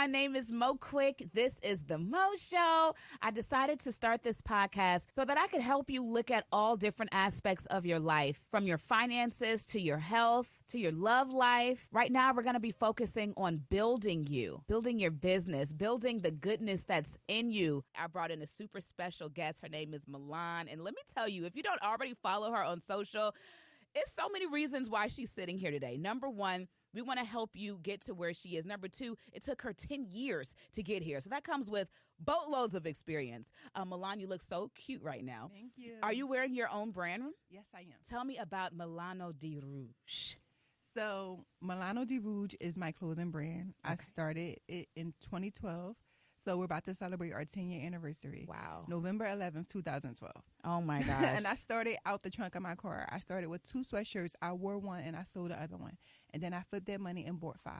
My name is Mo Quick. This is The Mo Show. I decided to start this podcast so that I could help you look at all different aspects of your life, from your finances to your health to your love life. Right now, we're going to be focusing on building you, building your business, building the goodness that's in you. I brought in a super special guest. Her name is Milan. And let me tell you, if you don't already follow her on social, it's so many reasons why she's sitting here today. Number one, we want to help you get to where she is. Number two, it took her 10 years to get here. So that comes with boatloads of experience. Milan, you look so cute right now. Thank you. Are you wearing your own brand? Yes, I am. Tell me about Milano Di Rouge. So Milano Di Rouge is my clothing brand. Okay. I started it in 2012. So we're about to celebrate our 10-year anniversary. Wow. November 11th, 2012. Oh, my gosh. And I started out the trunk of my car. I started with 2 sweatshirts. I wore one and I sold the other one. And then I flipped that money and bought 5.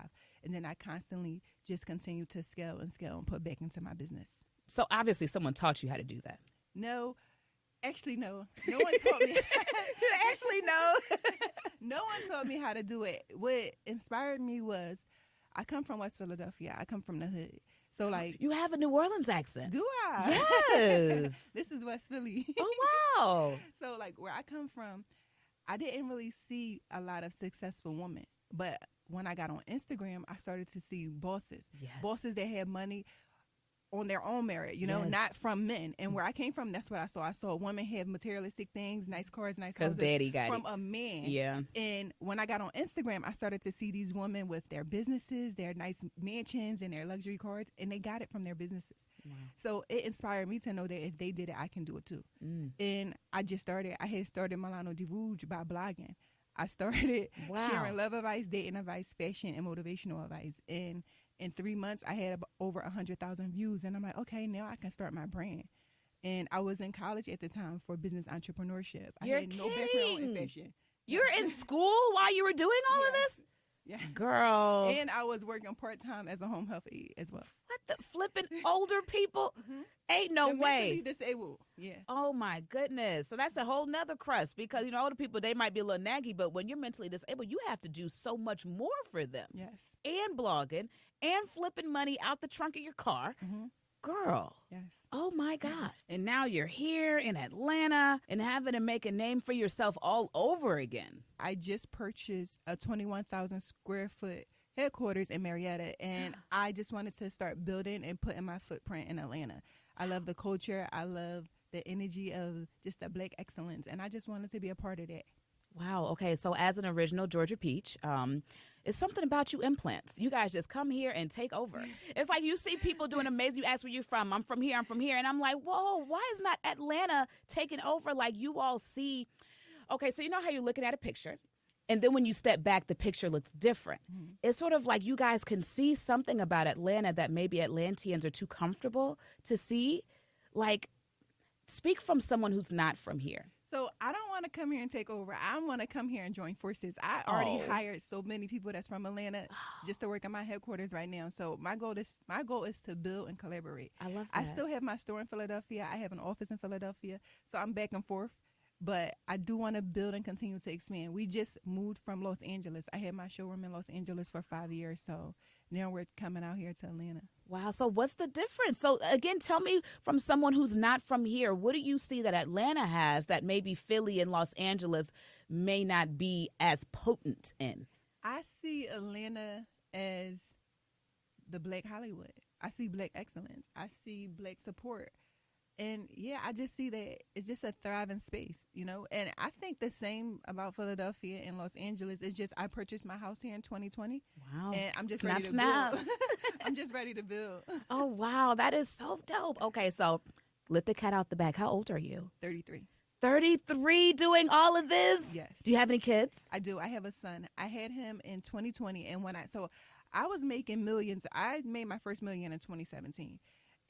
And then I constantly just continued to scale and put back into my business. So obviously someone taught you how to do that. No. Actually, no. No one taught me. Actually, no. No one taught me how to do it. What inspired me was I come from West Philadelphia. I come from the hood. So, like, you have a New Orleans accent. Do I? Yes. This is West Philly. Oh, wow. So, like, where I come from, I didn't really see a lot of successful women. But when I got on Instagram, I started to see bosses. Yes. Bosses that had money on their own merit, you know, yes. not from men. And where I came from, that's what I saw. I saw women have materialistic things, nice cars, nice houses. Because daddy got from it. A man. Yeah. And when I got on Instagram, I started to see these women with their businesses, their nice mansions, and their luxury cars, and they got it from their businesses. Wow. So it inspired me to know that if they did it, I can do it too. And I had started Milano Di Rouge by blogging. I started sharing love advice, dating advice, fashion, and motivational advice. And in 3 months, I had over 100,000 views. And I'm like, okay, now I can start my brand. And I was in college at the time for business entrepreneurship. You're I had no background in fashion. You're in school while you were doing all of this? Yeah. Girl. And I was working part-time as a home health aide as well. What the flipping older people? Ain't no way. Mentally disabled. Yeah. Oh, my goodness. So that's a whole nother crust because, you know, older people, they might be a little naggy, but when you're mentally disabled, you have to do so much more for them. Yes. And blogging and flipping money out the trunk of your car. Girl. Yes. Oh, my God. And now you're here in Atlanta and having to make a name for yourself all over again. I just purchased a 21,000 square foot headquarters in Marietta, and I just wanted to start building and putting my footprint in Atlanta. I love the culture. I love the energy of just the Black excellence, and I just wanted to be a part of that. Wow. Okay. So as an original Georgia Peach, it's something about you implants. You guys just come here and take over. It's like you see people doing amazing. You ask where you're from. I'm from here. I'm from here. And I'm like, whoa, why is not Atlanta taking over like you all see? Okay. So you know how you're looking at a picture. And then when you step back, the picture looks different. It's sort of like you guys can see something about Atlanta that maybe Atlanteans are too comfortable to see. Like, speak from someone who's not from here. So I don't want to come here and take over. I want to come here and join forces. I already hired so many people that's from Atlanta just to work at my headquarters right now. So my goal is to build and collaborate. I love that. I still have my store in Philadelphia. I have an office in Philadelphia. So I'm back and forth. But I do want to build and continue to expand. We just moved from Los Angeles. I had my showroom in Los Angeles for 5 years. So now we're coming out here to Atlanta. Wow. So what's the difference? So again, tell me from someone who's not from here, what do you see that Atlanta has that maybe Philly and Los Angeles may not be as potent in? I see Atlanta as the Black Hollywood. I see Black excellence. I see Black support. And, yeah, I just see that it's just a thriving space, you know. And I think the same about Philadelphia and Los Angeles. It's just I purchased my house here in 2020. Wow. And I'm just ready to build. I'm just ready to build. Oh, wow. That is so dope. Okay, so let the cat out the bag. How old are you? 33. 33 doing all of this? Yes. Do you have any kids? I do. I have a son. I had him in 2020. And I was making millions. I made my first million in 2017.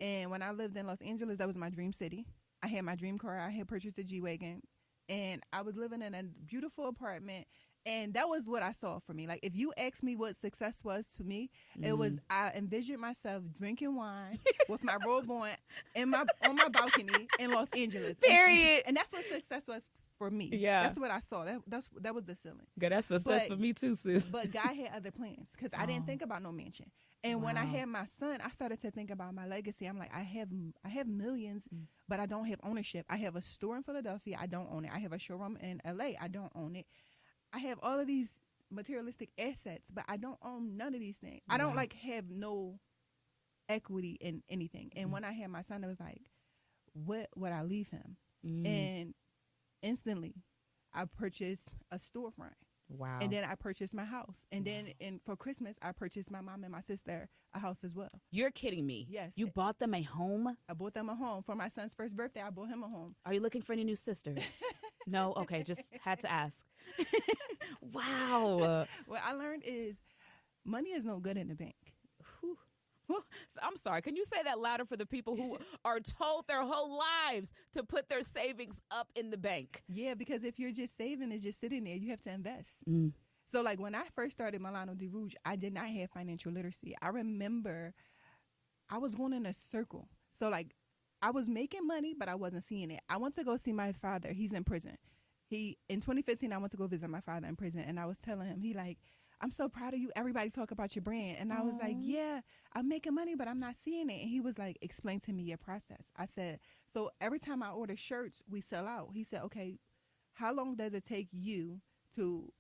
And when I lived in Los Angeles, that was my dream city. I had my dream car. I had purchased a G-Wagon. And I was living in a beautiful apartment. And that was what I saw for me. Like, if you ask me what success was to me, it was I envisioned myself drinking wine with my robe on on my balcony in Los Angeles. Period. And that's what success was for me. Yeah. That's what I saw. That was the ceiling. Good, that's success for me too, sis. But God had other plans because I didn't think about no mansion. And when I had my son, I started to think about my legacy. I'm like, I have millions, but I don't have ownership. I have a store in Philadelphia. I don't own it. I have a showroom in LA. I don't own it. I have all of these materialistic assets, but I don't own none of these things. I don't have no equity in anything. And when I had my son, it was like, what would I leave him? And instantly I purchased a storefront. Wow. And then I purchased my house. And then for Christmas, I purchased my mom and my sister a house as well. You're kidding me. Yes. You bought them a home? I bought them a home. For my son's first birthday, I bought him a home. Are you looking for any new sisters? No? Okay, just had to ask. Wow. What I learned is money is no good in the bank. I'm sorry. Can you say that louder for the people who are told their whole lives to put their savings up in the bank? Yeah, because if you're just saving, it's just sitting there. You have to invest. So like when I first started Milano Di Rouge, I did not have financial literacy. I remember I was going in a circle. So like I was making money, but I wasn't seeing it. I went to go see my father. He's in prison. In 2015, I went to go visit my father in prison, and I was telling him, he like, I'm so proud of you. Everybody talk about your brand. And I was like, yeah, I'm making money, but I'm not seeing it. And he was like, explain to me your process. I said, so every time I order shirts, we sell out. He said, okay, how long does it take you to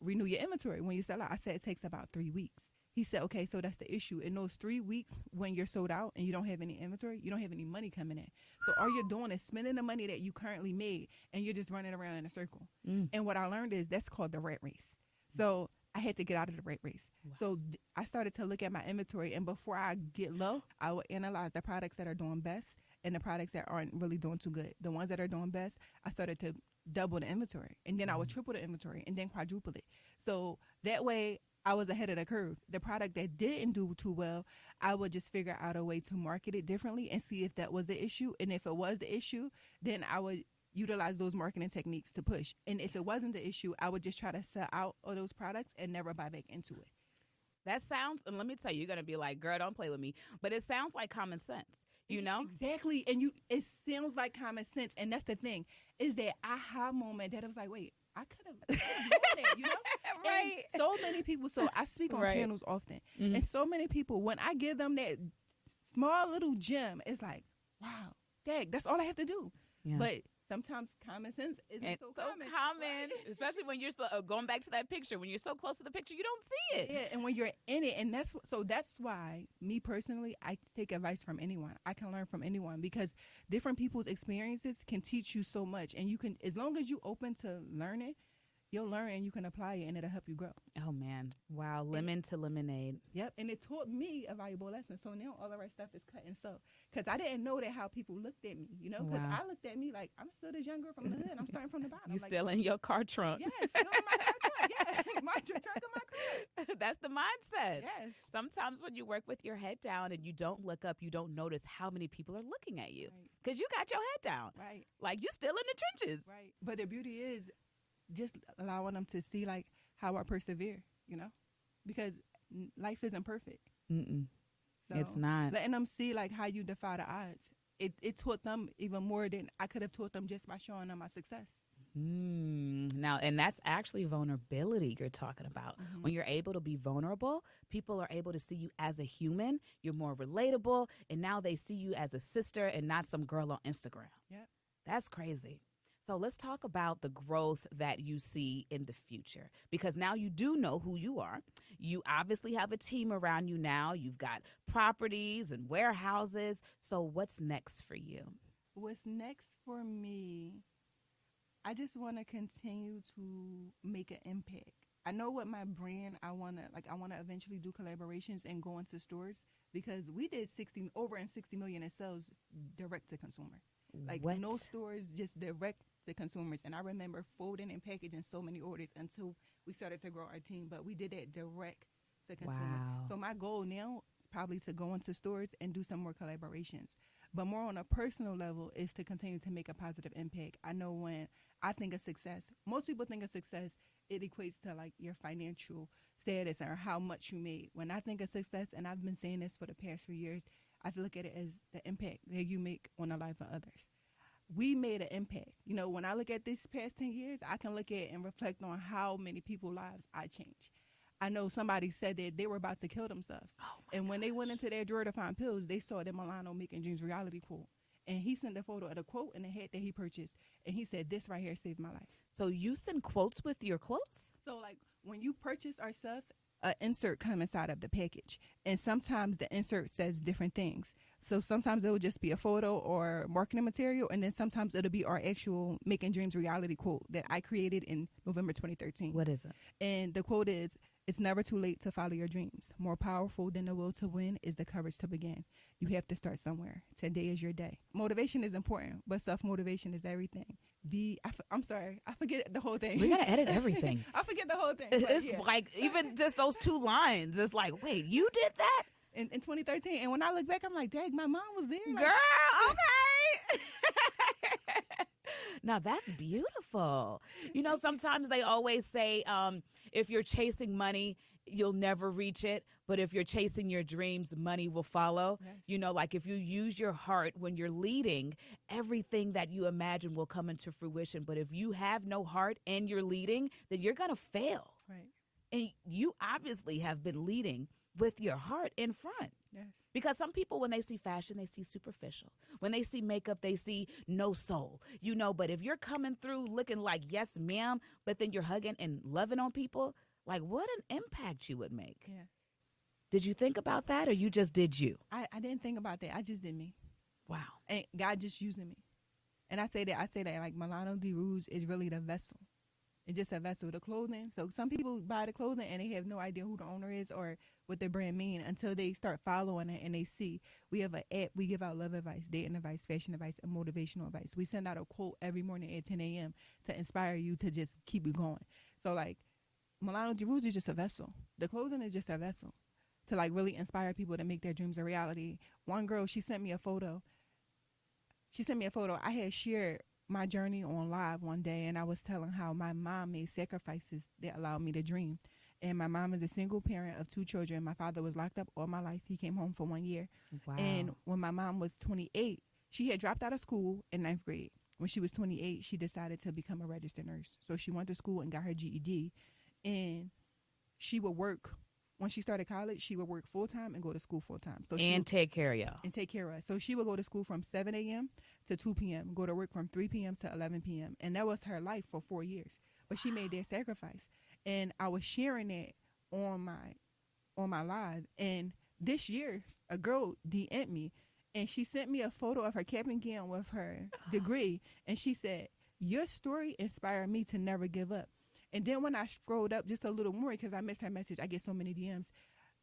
renew your inventory when you sell out? I said, it takes about 3 weeks. He said, okay, so that's the issue. In those 3 weeks, when you're sold out and you don't have any inventory, you don't have any money coming in. So all you're doing is spending the money that you currently made, and you're just running around in a circle. And what I learned is that's called the rat race. So I had to get out of the rat race. Wow. So I started to look at my inventory, and before I get low, I would analyze the products that are doing best and the products that aren't really doing too good. The ones that are doing best, I started to double the inventory, and then I would triple the inventory and then quadruple it. So that way I was ahead of the curve. The product that didn't do too well, I would just figure out a way to market it differently and see if that was the issue. And if it was the issue, then I would utilize those marketing techniques to push. And if it wasn't the issue, I would just try to sell out of those products and never buy back into it. That sounds, and let me tell you, you're going to be like, girl, don't play with me. But it sounds like common sense, you know? Exactly. And it sounds like common sense. And that's the thing, is that aha moment that it was like, wait, I could have done that, you know? Right. And so many people, so I speak on panels often. And so many people, when I give them that small little gem, it's like, wow, dang, that's all I have to do. Yeah. But sometimes common sense isn't so common. Right? Especially when you're going back to that picture. When you're so close to the picture, you don't see it. Yeah, and when you're in it, and that's why, me personally, I take advice from anyone. I can learn from anyone because different people's experiences can teach you so much. And you can, as long as you're open to learning, you'll learn and you can apply it, and it'll help you grow. Oh, man. Wow. Lemon to lemonade. Yep. And it taught me a valuable lesson. So now all of our stuff is cut and sew. Because I didn't know that how people looked at me, you know? Because I looked at me like, I'm still this young girl from the hood. I'm starting from the bottom. You still in your car trunk. Yes. Still in my car trunk. Yeah. My trunk in my car. That's the mindset. Yes. Sometimes when you work with your head down and you don't look up, you don't notice how many people are looking at you. Because you got your head down. Right. Like, you still in the trenches. Right. But the beauty is just allowing them to see like how I persevere, you know, because life isn't perfect. So it's not. Letting them see like how you defy the odds. It taught them even more than I could have taught them just by showing them my success. Now, and that's actually vulnerability you're talking about. When you're able to be vulnerable, people are able to see you as a human. You're more relatable, and now they see you as a sister and not some girl on Instagram. Yeah, that's crazy. So let's talk about the growth that you see in the future, because now you do know who you are. You obviously have a team around you now. You've got properties and warehouses. So what's next for you? What's next for me? I just want to continue to make an impact. I know what my brand, I want to eventually do collaborations and go into stores, because we did over 60 million in sales direct to consumer. Like what? No stores, just direct to consumers. And I remember folding and packaging so many orders until we started to grow our team, but we did that direct to consumer. Wow. So my goal now probably to go into stores and do some more collaborations. But more on a personal level is to continue to make a positive impact. I know when I think of success, most people think of success, it equates to like your financial status or how much you made. When I think of success, and I've been saying this for the past few years, I look at it as the impact that you make on the life of others. we made an impact. You know, when I look at this past 10 years, I can look at and reflect on how many people's lives I changed. I know somebody said that they were about to kill themselves. And when they went into their drawer to find pills, they saw the Milano Making Dreams reality quote. And he sent a photo of the quote and the hat that he purchased. And he said, this right here saved my life. So you send quotes with your clothes? So, like, when you purchase our stuff, an insert comes inside of the package. And sometimes the insert says different things. So sometimes it will just be a photo or marketing material. And then sometimes it'll be our actual Making Dreams reality quote that I created in November 2013. What is it? And the quote is, it's never too late to follow your dreams. More powerful than the will to win is the courage to begin. You have to start somewhere. Today is your day. Motivation is important, but self-motivation is everything. I'm sorry, I forget the whole thing. We got to edit everything. I forget the whole thing. It's like, even just those 2 lines, it's like, wait, you did that? In 2013. And when I look back, I'm like, dang, my mom was there. Like, girl, okay. Now, that's beautiful. You know, sometimes they always say, if you're chasing money, you'll never reach it. But if you're chasing your dreams, money will follow. Yes. You know, like if you use your heart when you're leading, everything that you imagine will come into fruition. But if you have no heart and you're leading, then you're going to fail. Right. And you obviously have been leading with your heart in front. Yes. Because some people, when they see fashion, they see superficial. When they see makeup, they see no soul. You know, but if you're coming through looking like, yes, ma'am, but then you're hugging and loving on people, like what an impact you would make. Yeah. Did you think about that, or you just did you? I didn't think about that. I just did me. Wow. And God just using me. And I say that like Milano Di Rouge is really the vessel. It's just a vessel, the clothing. So some people buy the clothing and they have no idea who the owner is or what the brand mean until they start following it and they see. We have an app. We give out love advice, dating advice, fashion advice, and motivational advice. We send out a quote every morning at 10 a.m. to inspire you to just keep it going. So like Milano Di Rouge is just a vessel. The clothing is just a vessel to like really inspire people to make their dreams a reality. One girl, she sent me a photo. I had shared my journey on live one day, and I was telling how my mom made sacrifices that allowed me to dream. And my mom is a single parent of 2 children. My father was locked up all my life. He came home for 1 year. Wow. And when my mom was 28, she had dropped out of school in 9th grade. When she was 28, she decided to become a registered nurse. So she went to school and got her GED. And she would work. When she started college, she would work full-time and go to school full-time. So take care of y'all. And take care of us. So she would go to school from 7 a.m. to 2 p.m., go to work from 3 p.m. to 11 p.m. And that was her life for 4 years. But she made that sacrifice. And I was sharing it on my live. And this year, a girl DM'd me, and she sent me a photo of her cap and gown with her degree. And she said, your story inspired me to never give up. And then when I scrolled up just a little more, because I missed her message, I get so many DMs,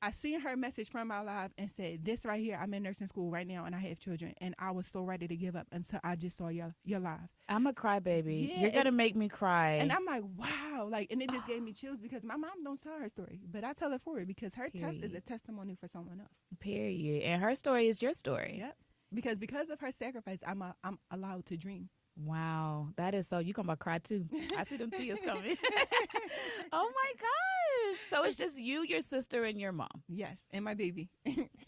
I seen her message from my live and said, this right here, I'm in nursing school right now and I have children. And I was so ready to give up until I just saw your live. I'm a crybaby. Yeah, you're going to make me cry. And I'm like, wow. Like, and it just gave me chills because my mom don't tell her story. But I tell it for her because her test is a testimony for someone else. Period. And her story is your story. Yep. Because of her sacrifice, I'm allowed to dream. Wow, that is so. You gonna about cry too? I see them tears coming. Oh my gosh! So it's just you, your sister, and your mom. Yes, and my baby.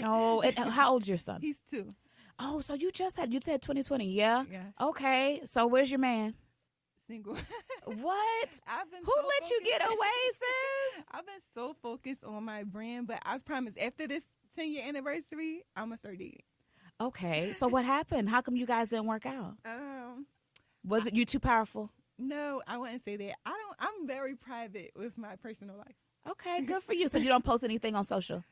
Oh, and how old's your son? He's 2. Oh, so you said 2020, yeah? Yes. Okay, so where's your man? Single. Who Who let you get away, sis? I've been so focused on my brand, but I promise after this 10-year anniversary, I'm gonna start dating. Okay, so what happened? How come you guys didn't work out? Was it you too powerful? No, I wouldn't say that. I'm very private with my personal life. Okay, good for you. So you don't post anything on social?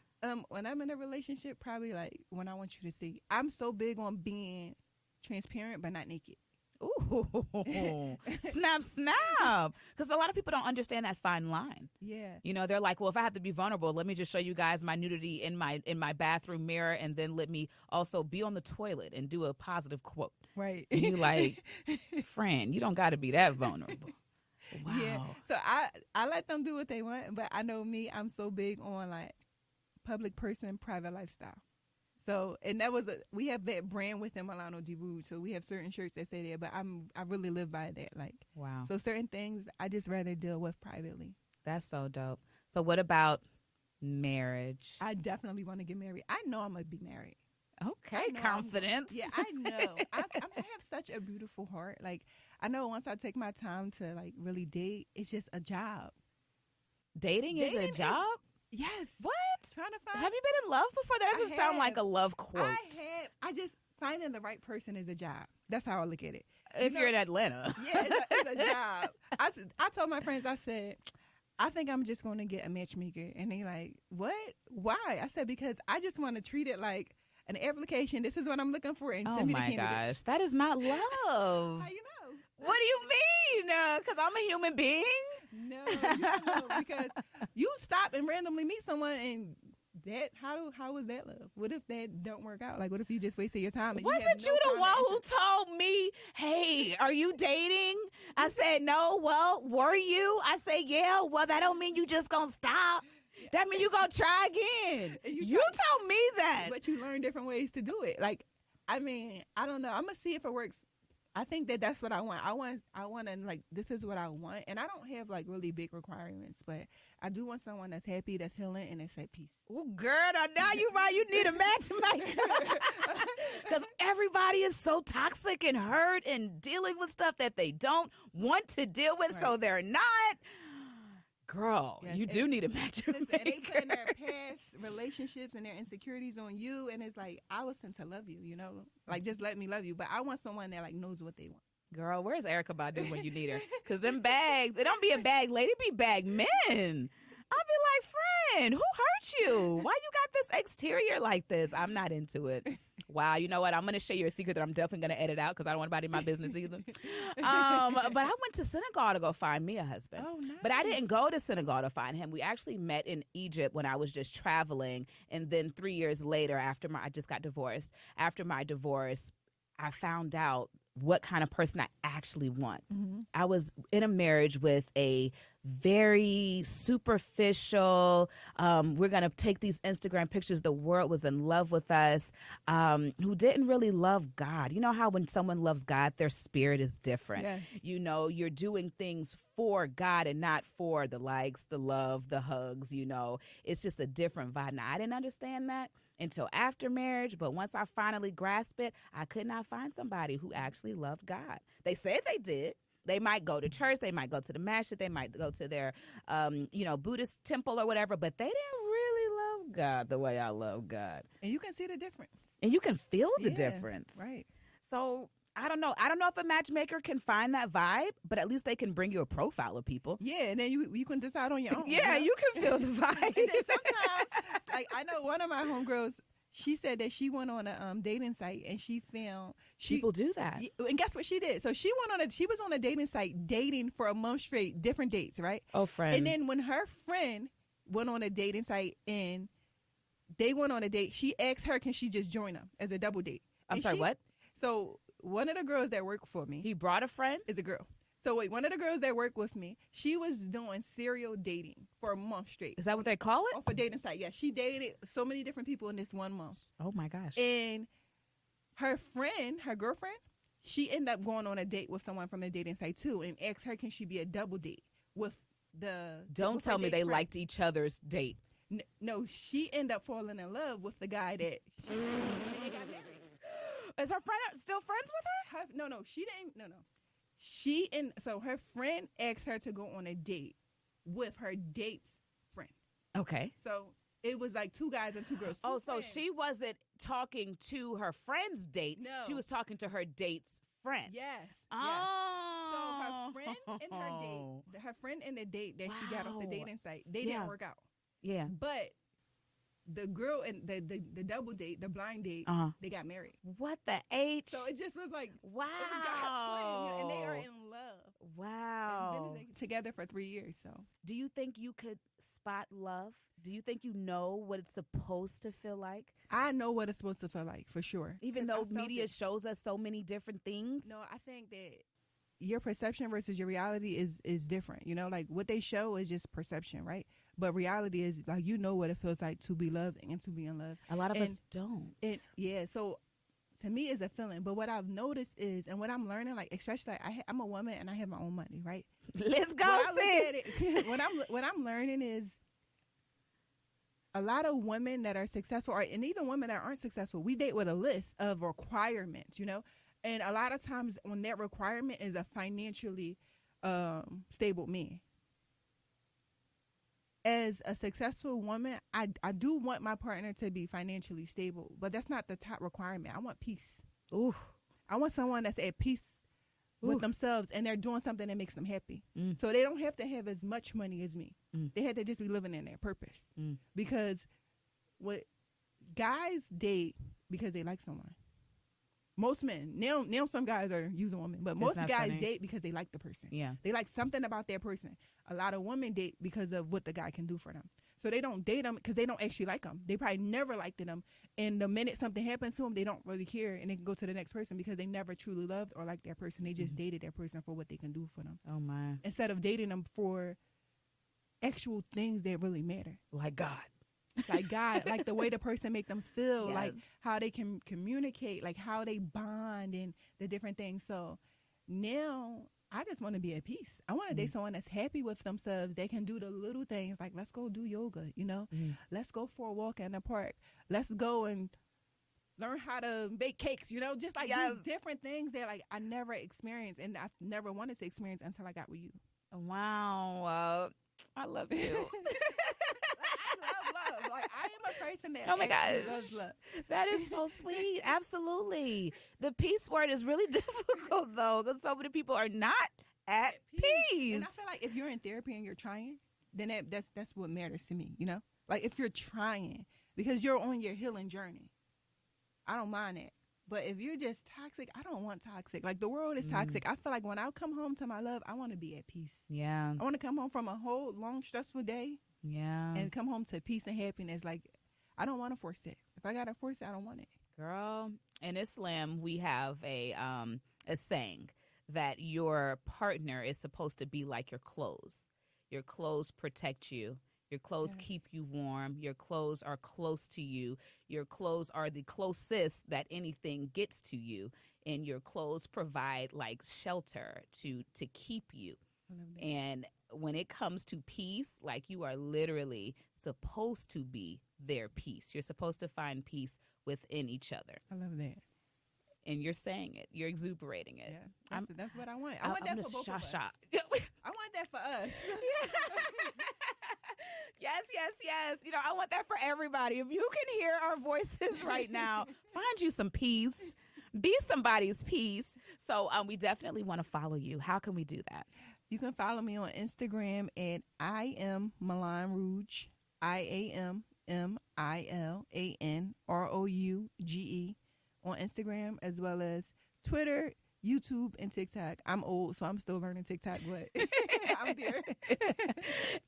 When I'm in a relationship, probably like when I want you to see. I'm so big on being transparent but not naked. Ooh, snap. Because a lot of people don't understand that fine line. Yeah. You know, they're like, well, if I have to be vulnerable, let me just show you guys my nudity in my bathroom mirror, and then let me also be on the toilet and do a positive quote. Right. And you like, friend, you don't got to be that vulnerable. Wow. Yeah. So I let them do what they want, but I know me, I'm so big on like public person, private lifestyle. So, and we have that brand within Milano Di Rouge. So we have certain shirts that say that, but I really live by that. Like, wow. So certain things I just rather deal with privately. That's so dope. So what about marriage? I definitely want to get married. I know I'm going to be married. Okay, confidence. Yeah, I know. I have such a beautiful heart. Like, I know once I take my time to like really date, it's just a job. Dating is a job? Yes. What? Trying to find. Have you been in love before? That doesn't sound like a love quote. I just finding the right person is a job. That's how I look at it. If you're in Atlanta. Yeah, it's a job. I told my friends, I said, I think I'm just going to get a matchmaker. And they like, what? Why? I said, because I just want to treat it like an application. This is what I'm looking for. And send me the candidates. Oh my gosh, that is not love. How you know? What do you mean? Because I'm a human being? No, you don't know, because you stop and randomly meet someone and that how was that love? What if that don't work out? Like, what if you just wasted your time? And Wasn't you the one who told me, hey, are you dating? I said, no. Well, were you? I said, yeah. Well, that don't mean you just gonna stop. That mean you gonna try again. You told me that. But you learn different ways to do it. Like, I mean, I don't know. I'm gonna see if it works. I think that's what I want. I want to, like, this is what I want. And I don't have, like, really big requirements, but I do want someone that's happy, that's healing, and that's at peace. Oh, girl, now you right. You need a matchmaker. Because everybody is so toxic and hurt and dealing with stuff that they don't want to deal with, so they're not. Girl, yes, you do need a matchmaker. Listen, they putting their past relationships and their insecurities on you, and it's like, I was sent to love you, you know? Like, just let me love you. But I want someone that, like, knows what they want. Girl, where's Erykah Badu when you need her? Because them bags, it don't be a bag lady, it be bag men. I'll be like, friend, who hurt you? Why you got this exterior like this? I'm not into it. Wow, you know what? I'm going to share you a secret that I'm definitely going to edit out because I don't want anybody in my business either. But I went to Senegal to go find me a husband. Oh, nice. But I didn't go to Senegal to find him. We actually met in Egypt when I was just traveling. And then 3 years later, I just got divorced. After my divorce, I found out what kind of person I actually want. Mm-hmm. I was in a marriage with a very superficial, we're going to take these Instagram pictures, the world was in love with us, who didn't really love God. You know how when someone loves God, their spirit is different. Yes. You know, you're doing things for God and not for the likes, the love, the hugs, you know. It's just a different vibe. Now, I didn't understand that until after marriage, but once I finally grasped it, I could not find somebody who actually loved God. They said they did. They might go to church, they might go to the masjid, they might go to their, Buddhist temple or whatever, but they didn't really love God the way I love God. And you can see the difference. And you can feel the difference. Right. So I don't know. I don't know if a matchmaker can find that vibe, but at least they can bring you a profile of people. Yeah, and then you can decide on your own. Yeah, you can feel the vibe. And then sometimes, like, I know one of my homegirls, she said that she went on a dating site and she found people do that. And guess what she did? So she was on a dating site dating for a month straight, different dates, right? Oh, friend. And then when her friend went on a dating site and they went on a date, she asked her, can she just join them as a double date? I'm sorry, what? So one of the girls that work for me. He brought a friend? Is a girl. So wait, one of the girls that work with me, she was doing serial dating for a month straight. Is that what they call it? Off a dating site. Yeah, she dated so many different people in this 1 month. Oh my gosh. And her friend, her girlfriend, she ended up going on a date with someone from the dating site too, and asked her, can she be a double date with the. Don't tell me they liked each other's date. No, she ended up falling in love with the guy that. And they got married. Is her friend still friends with her? No, she didn't. No. So her friend asked her to go on a date with her date's friend. Okay. So it was like two guys and two girls. Oh, so she wasn't talking to her friend's date. No. She was talking to her date's friend. Yes. Oh. So her friend and her date, her friend and the date that she got off the dating site, they didn't work out. Yeah. But the girl and the double date, the blind date, they got married. What the H? So it just was like, wow. It was God's plan, and they are in love. Wow. And been together for 3 years. So, do you think you could spot love? Do you think you know what it's supposed to feel like? I know what it's supposed to feel like, for sure. Even though media shows us so many different things? No, I think that your perception versus your reality is different. You know, like what they show is just perception, right? But reality is, like, you know what it feels like to be loved and to be in love. A lot of us don't. So to me, it's a feeling. But what I've noticed is, and what I'm learning, like, especially, like, I'm a woman and I have my own money, right? Let's go, sis. What I'm learning is, a lot of women that are successful, and even women that aren't successful, we date with a list of requirements, you know? And a lot of times when that requirement is a financially stable man. As a successful woman, I do want my partner to be financially stable, but that's not the top requirement. I want peace. Ooh. I want someone that's at peace with themselves and they're doing something that makes them happy. So they don't have to have as much money as me. They have to just be living in their purpose. Because what guys date because they like someone. Most men, now some guys are using women, but most guys date because they like the person. Yeah. They like something about that person. A lot of women date because of what the guy can do for them. So they don't date them because they don't actually like them. They probably never liked them. And the minute something happens to them, they don't really care and they can go to the next person because they never truly loved or liked that person. They just dated that person for what they can do for them. Oh, my. Instead of dating them for actual things that really matter. Like God. Like God, like the way the person make them feel, Yes. like how they can communicate, like how they bond and the different things. So now I just want to be at peace. I want to date someone that's happy with themselves. They can do the little things like let's go do yoga, you know, let's go for a walk in the park. Let's go and learn how to bake cakes, you know, just like these different things that like I never experienced and I never wanted to experience until I got with you. Wow. I love you. Love. Like I am a person that Oh my actually gosh. loves love. That is so sweet. Absolutely. The peace word is really difficult, though, because so many people are not at peace. And I feel like if you're in therapy and you're trying, then that's what matters to me, you know? Like if you're trying, because you're on your healing journey, I don't mind that. But if you're just toxic, I don't want toxic. Like the world is toxic. I feel like when I come home to my love, I want to be at peace. Yeah. I want to come home from a whole long, stressful day. Yeah. And come home to peace and happiness. Like, I don't want to force it. If I got to force it, I don't want it. Girl, in Islam, we have a saying that your partner is supposed to be like your clothes. Your clothes protect you. Your clothes keep you warm. Your clothes are close to you. Your clothes are the closest that anything gets to you. And your clothes provide like shelter to keep you. And when it comes to peace, like you are literally supposed to be their peace. You're supposed to find peace within each other. I love that. And you're saying it. You're exuberating it. Yeah, that's what I want. I want that for both of us. I want that for us. Yes. You know, I want that for everybody. If you can hear our voices right now, find you some peace. Be somebody's peace. So we definitely want to follow you. How can we do that? You can follow me on Instagram at I am Milan Rouge, IamMilanRouge on Instagram, as well as Twitter, YouTube, and TikTok. I'm old, so I'm still learning TikTok, but I'm there.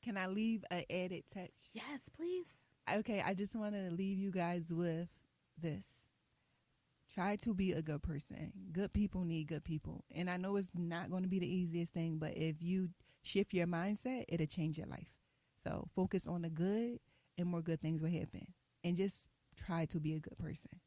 Can I leave an added touch? Yes, please. Okay, I just want to leave you guys with this. Try to be a good person. Good people need good people. And I know it's not going to be the easiest thing, but if you shift your mindset, it'll change your life. So focus on the good and more good things will happen. And just try to be a good person.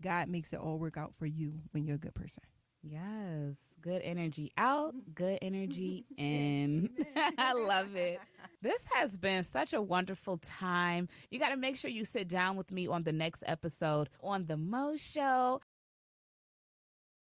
God makes it all work out for you when you're a good person. Yes. Good energy out, good energy in. I love it. This has been such a wonderful time. You got to make sure you sit down with me on the next episode on The Mo Show.